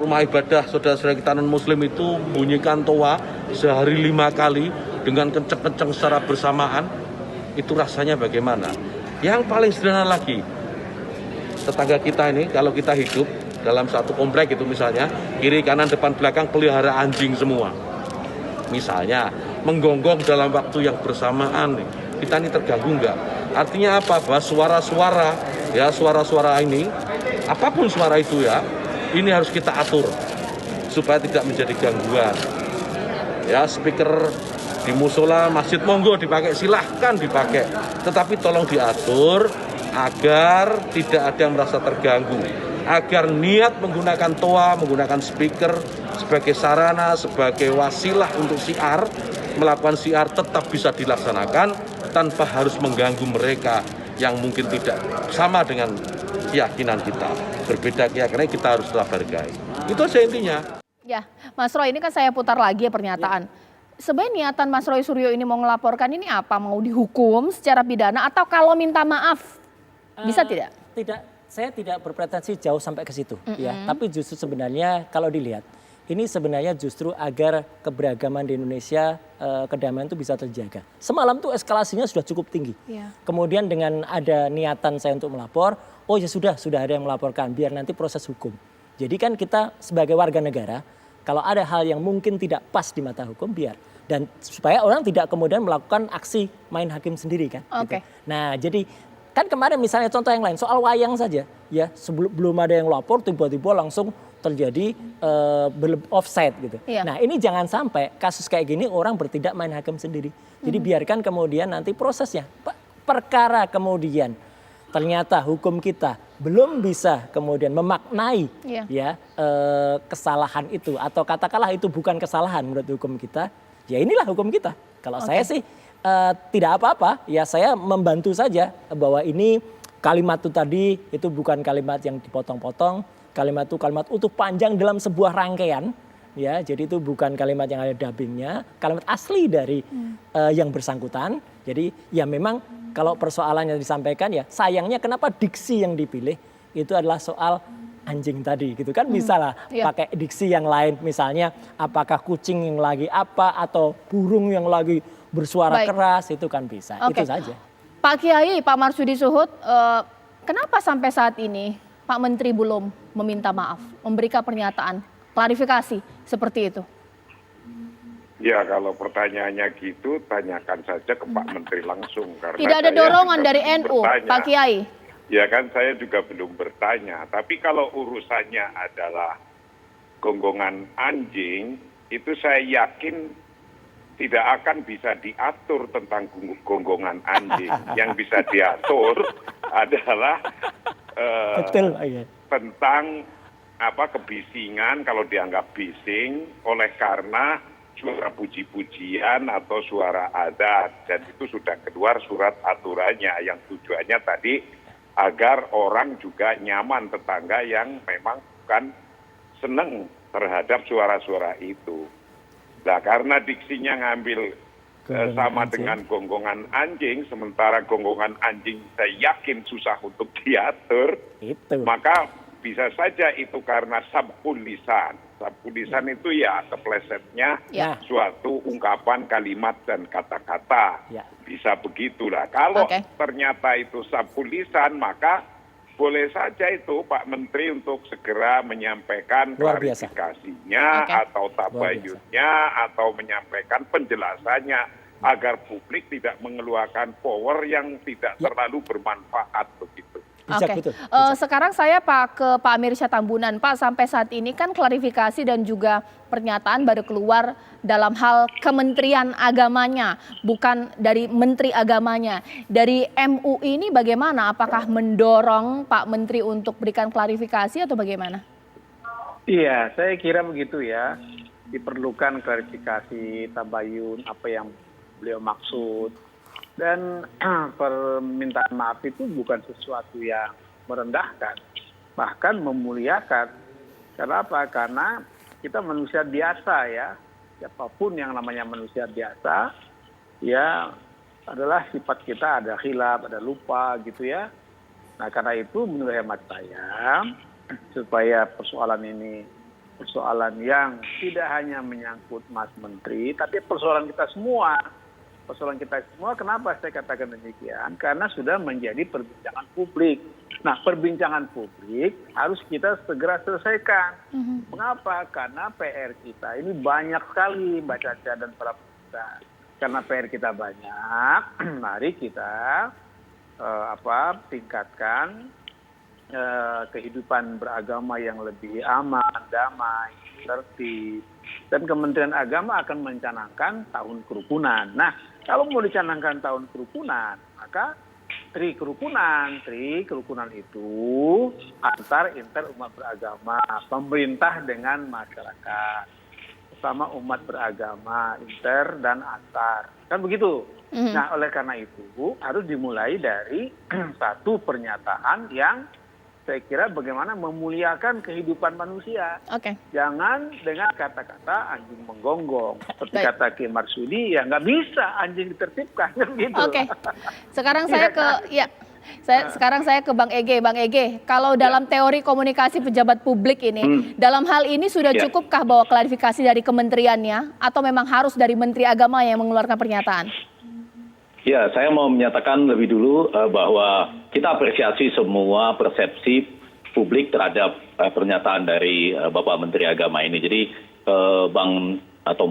rumah ibadah saudara-saudara kita non-muslim itu bunyikan toa sehari 5 kali dengan kenceng-kenceng secara bersamaan, itu rasanya bagaimana? Yang paling sederhana lagi, tetangga kita ini kalau kita hidup dalam satu komplek itu misalnya, kiri, kanan, depan, belakang pelihara anjing semua. Misalnya, menggonggong dalam waktu yang bersamaan, kita ini terganggu enggak? Artinya apa? Bahwa suara-suara ini, apapun suara itu ya, ini harus kita atur supaya tidak menjadi gangguan. Ya, speaker di musola, masjid monggo dipakai, silahkan dipakai. Tetapi tolong diatur agar tidak ada yang merasa terganggu. Agar niat menggunakan toa, menggunakan speaker sebagai sarana, sebagai wasilah untuk syiar, melakukan syiar tetap bisa dilaksanakan tanpa harus mengganggu mereka yang mungkin tidak sama dengan keyakinan kita. Berbeda keyakinan kita harus tetap hargai. Itu aja intinya. Ya, Mas Roy, ini kan saya putar lagi ya pernyataan. Sebenarnya niatan Mas Roy Suryo ini mau melaporkan ini apa? Mau dihukum secara pidana atau kalau minta maaf? Bisa tidak? Tidak, saya tidak berpretensi jauh sampai ke situ. Ya, tapi justru sebenarnya kalau dilihat, ini sebenarnya justru agar keberagaman di Indonesia, kedamaian itu bisa terjaga. Semalam tuh eskalasinya sudah cukup tinggi. Kemudian dengan ada niatan saya untuk melapor, oh ya sudah ada yang melaporkan, biar nanti proses hukum. Jadi kan kita sebagai warga negara, kalau ada hal yang mungkin tidak pas di mata hukum, biar. Dan supaya orang tidak kemudian melakukan aksi main hakim sendiri kan. Oke. Gitu. Nah jadi kan kemarin misalnya contoh yang lain, soal wayang saja. Ya belum ada yang lapor, tiba-tiba langsung terjadi offside gitu. Nah ini jangan sampai kasus kayak gini orang bertindak main hakim sendiri. Jadi biarkan kemudian nanti prosesnya. Perkara kemudian ternyata hukum kita belum bisa kemudian memaknai kesalahan itu, atau katakanlah itu bukan kesalahan menurut hukum kita, ya inilah hukum kita. Kalau saya sih tidak apa-apa, ya saya membantu saja bahwa ini kalimat itu tadi itu bukan kalimat yang dipotong-potong, kalimat itu kalimat utuh panjang dalam sebuah rangkaian, ya jadi itu bukan kalimat yang ada dubbingnya, kalimat asli dari yang bersangkutan. Jadi ya memang kalau persoalannya disampaikan, ya sayangnya kenapa diksi yang dipilih itu adalah soal anjing tadi gitu kan, bisa lah pakai diksi yang lain, misalnya apakah kucing yang lagi apa atau burung yang lagi bersuara keras, itu kan bisa. Itu saja. Pak Kiai, Pak Marsudi Suhud, kenapa sampai saat ini Pak Menteri belum meminta maaf, memberikan pernyataan klarifikasi seperti itu? Ya kalau pertanyaannya gitu, tanyakan saja ke Pak Menteri langsung. Karena tidak ada dorongan dari NU, Pak Kiai. Ya kan saya juga belum bertanya. Tapi kalau urusannya adalah gonggongan anjing, itu saya yakin tidak akan bisa diatur tentang gonggongan anjing. Yang bisa diatur adalah tentang kebisingan, kalau dianggap bising oleh karena suara puji-pujian atau suara adat, dan itu sudah keluar surat aturannya yang tujuannya tadi agar orang juga nyaman, tetangga yang memang bukan seneng terhadap suara-suara itu. Nah karena diksinya ngambil sama dengan gonggongan anjing, sementara gonggongan anjing saya yakin susah untuk diatur, maka bisa saja itu karena sabkul lisan. Sabkul lisan itu ya keplesetnya suatu ungkapan, kalimat dan kata-kata. Bisa begitulah. Kalau ternyata itu sabkul lisan, maka boleh saja itu Pak Menteri untuk segera menyampaikan klarifikasinya atau tabayunnya atau menyampaikan penjelasannya agar publik tidak mengeluarkan power yang tidak terlalu bermanfaat begitu. Sekarang saya ke Pak Amir Syah Tambunan. Pak, sampai saat ini kan klarifikasi dan juga pernyataan baru keluar dalam hal Kementerian Agamanya, bukan dari Menteri Agamanya. Dari MUI ini bagaimana? Apakah mendorong Pak Menteri untuk berikan klarifikasi atau bagaimana? Iya, saya kira begitu ya. Diperlukan klarifikasi, tabayun, apa yang beliau maksud. Dan permintaan maaf itu bukan sesuatu yang merendahkan, bahkan memuliakan. Kenapa? Karena kita manusia biasa ya, siapapun yang namanya manusia biasa, ya adalah sifat kita ada khilaf, ada lupa gitu ya. Nah karena itu menurut hemat saya, supaya persoalan ini persoalan yang tidak hanya menyangkut Mas Menteri, tapi persoalan kita semua. Persoalan kita semua, kenapa saya katakan demikian? Karena sudah menjadi perbincangan publik. Nah, perbincangan publik harus kita segera selesaikan. Mengapa? Karena PR kita ini banyak sekali, Mbak Caca dan para pemirsa. Karena PR kita banyak, mari kita tingkatkan kehidupan beragama yang lebih aman, damai, tertib. Dan Kementerian Agama akan mencanangkan tahun kerukunan. Nah, kalau mau dicanangkan tahun kerukunan, maka tri kerukunan itu antar umat beragama, pemerintah dengan masyarakat, sama umat beragama, inter dan antar. Kan begitu. Nah, oleh karena itu harus dimulai dari satu pernyataan yang saya kira bagaimana memuliakan kehidupan manusia. Jangan dengan kata-kata anjing menggonggong. Seperti kata Ki Marsudi, ya nggak bisa anjing ditertibkan. Gitu. Sekarang sekarang saya ke Bang Ege. Bang Ege, kalau dalam teori komunikasi pejabat publik ini, dalam hal ini sudah cukupkah bahwa klarifikasi dari kementeriannya atau memang harus dari Menteri Agama yang mengeluarkan pernyataan? Ya, saya mau menyatakan lebih dulu bahwa kita apresiasi semua persepsi publik terhadap pernyataan dari Bapak Menteri Agama ini. Jadi Bang atau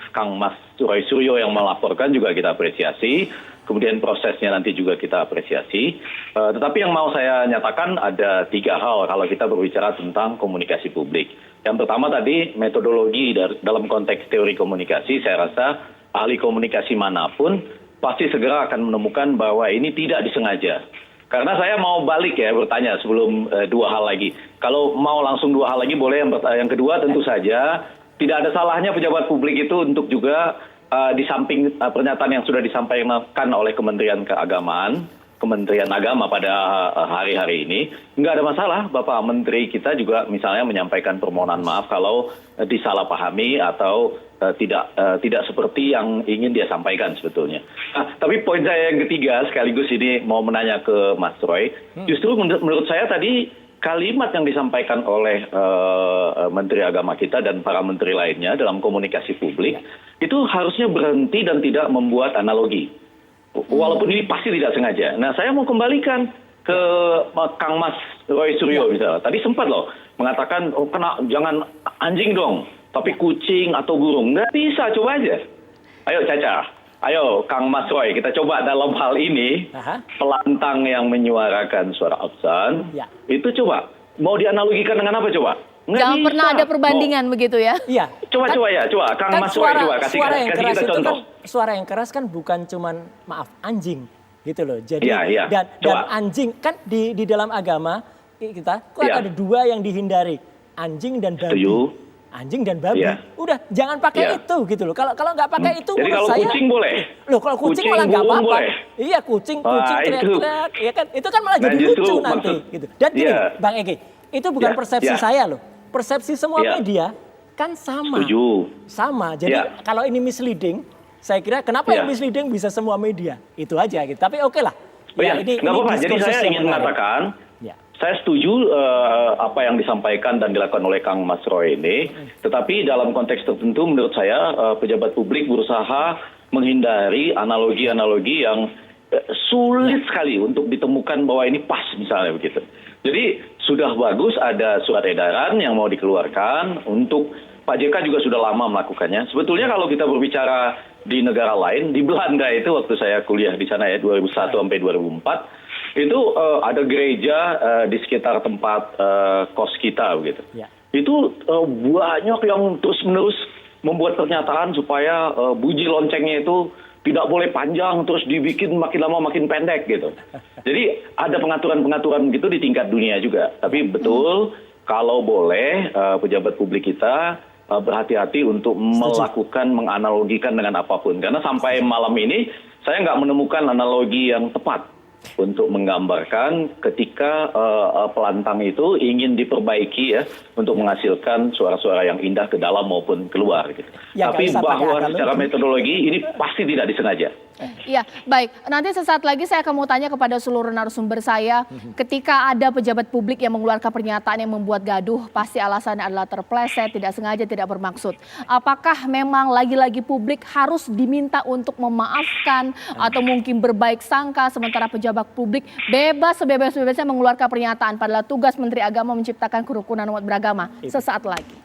Kang Mas Roy Suryo yang melaporkan juga kita apresiasi. Kemudian prosesnya nanti juga kita apresiasi. Tetapi yang mau saya nyatakan ada 3 hal kalau kita berbicara tentang komunikasi publik. Yang pertama tadi metodologi dalam konteks teori komunikasi, saya rasa ahli komunikasi manapun pasti segera akan menemukan bahwa ini tidak disengaja. Karena saya mau balik ya bertanya sebelum 2 hal lagi. Kalau mau langsung 2 hal lagi boleh. Yang kedua tentu saja tidak ada salahnya pejabat publik itu untuk juga di samping pernyataan yang sudah disampaikan oleh Kementerian Agama pada hari-hari ini, nggak ada masalah Bapak Menteri kita juga misalnya menyampaikan permohonan maaf kalau disalahpahami atau tidak seperti yang ingin dia sampaikan sebetulnya. Nah, tapi poin saya yang ketiga sekaligus ini mau menanya ke Mas Roy, justru menurut saya tadi kalimat yang disampaikan oleh Menteri Agama kita dan para menteri lainnya dalam komunikasi publik itu harusnya berhenti dan tidak membuat analogi. Walaupun ini pasti tidak sengaja. Nah, saya mau kembalikan ke Kang Mas Roy Suryo misalnya. Tadi sempat loh mengatakan, jangan anjing dong, tapi kucing atau burung. Nggak bisa, coba aja. Ayo Caca, ayo Kang Mas Roy, kita coba dalam hal ini, pelantang yang menyuarakan suara absen, itu coba, mau dianalogikan dengan apa coba? Jangan pernah ada perbandingan begitu ya? Iya. Coba Kang Mas Roy, coba kasih kita contoh. Suara yang keras kan bukan cuman maaf anjing gitu loh. Jadi dan anjing kan di dalam agama kita ada 2 yang dihindari, anjing dan babi. Anjing dan babi. Udah jangan pakai itu gitu loh. Kalau nggak pakai itu, jadi kalau saya, kucing boleh. Loh kalau kucing malah nggak apa-apa. Iya kucing teriak-teriak, ya kan itu kan malah jadi lucu nanti gitu. Dan gini Bang Ege, itu bukan persepsi saya loh. Persepsi semua media kan sama. Sama. Jadi kalau ini misleading, saya kira kenapa yang misleading bisa semua media? Itu aja gitu. Tapi oke lah. Nggak apa-apa. Jadi saya ingin mengatakan, saya setuju apa yang disampaikan dan dilakukan oleh Kang Mas Roy ini. Tetapi dalam konteks tertentu menurut saya pejabat publik berusaha menghindari analogi-analogi yang sulit sekali untuk ditemukan bahwa ini pas misalnya begitu. Jadi sudah bagus ada surat edaran yang mau dikeluarkan untuk Pak JK juga sudah lama melakukannya. Sebetulnya kalau kita berbicara di negara lain, di Belanda itu waktu saya kuliah di sana ya 2001 sampai 2004, itu ada gereja di sekitar tempat kos kita begitu. Itu banyak yang terus-menerus membuat pernyataan supaya bunyi loncengnya itu tidak boleh panjang terus dibikin makin lama makin pendek gitu. Jadi ada pengaturan-pengaturan gitu di tingkat dunia juga. Tapi betul kalau boleh pejabat publik kita berhati-hati untuk melakukan menganalogikan dengan apapun. Karena sampai malam ini saya nggak menemukan analogi yang tepat untuk menggambarkan ketika pelantang itu ingin diperbaiki ya untuk menghasilkan suara-suara yang indah ke dalam maupun keluar gitu. Tapi bahwa secara metodologi ini pasti tidak disengaja. Iya, baik. Nanti sesaat lagi saya akan mau tanya kepada seluruh narasumber saya, ketika ada pejabat publik yang mengeluarkan pernyataan yang membuat gaduh, pasti alasannya adalah terpleset, tidak sengaja, tidak bermaksud. Apakah memang lagi-lagi publik harus diminta untuk memaafkan atau mungkin berbaik sangka, sementara pejabat publik bebas sebebas-bebasnya mengeluarkan pernyataan, padahal tugas Menteri Agama menciptakan kerukunan umat beragama? Sesaat lagi.